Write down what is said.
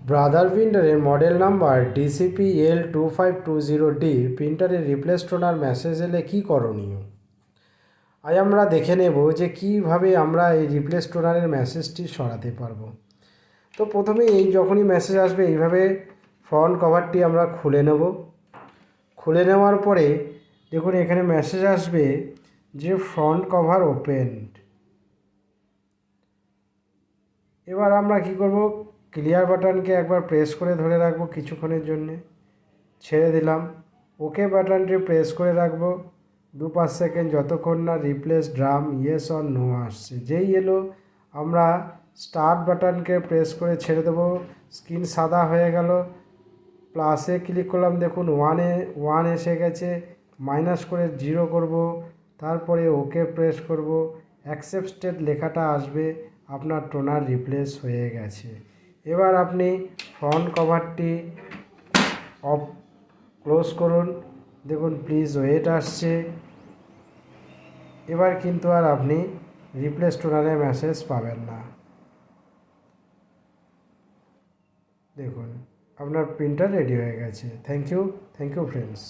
Brother প্রিন্টারের model number DCP-L2520D প্রিন্টারের replace toner message এলে কী করণীয়। আজ আমরা দেখে নেব যে কিভাবে আমরা এই রিপ্লেস টোনারের মেসেজটি সরাতে পারবো। তো প্রথমে যখনই মেসেজ আসবে এইভাবে ফ্রন্ট কভারটি আমরা খুলে নেব। খুলে নেওয়ার পরে দেখুন এখানে মেসেজ আসবে যে ফ্রন্ট কভার ওপেন। এবার আমরা কি করব, ক্লিয়ার বাটনকে একবার প্রেস করে ধরে রাখবো কিছুক্ষণের জন্যে, ছেড়ে দিলাম। ওকে বাটনটি প্রেস করে রাখবো 2-5 সেকেন্ড, যতক্ষণ না replace drum yes or no আসছে। যেই এলো আমরা স্টার্ট বাটনকে প্রেস করে ছেড়ে দেবো। স্ক্রিন সাদা হয়ে গেল, প্লাসে ক্লিক করলাম, দেখুন 1 এসে গেছে। মাইনাস করে 0 করব, তারপরে ওকে প্রেস করব। অ্যাকসেপ্টেড লেখাটা আসবে, আপনার টোনার রিপ্লেস হয়ে গেছে। এবার আপনি ফ্রন্ট কভারটি অফ ক্লোজ করুন, দেখুন প্লিজ ওয়েট আসছে। এবার কিন্তু আর আপনি রিপ্লেস টোনারের মেসেজ পাবেন না। দেখুন আপনার প্রিন্টার রেডি হয়ে গেছে। Thank you friends.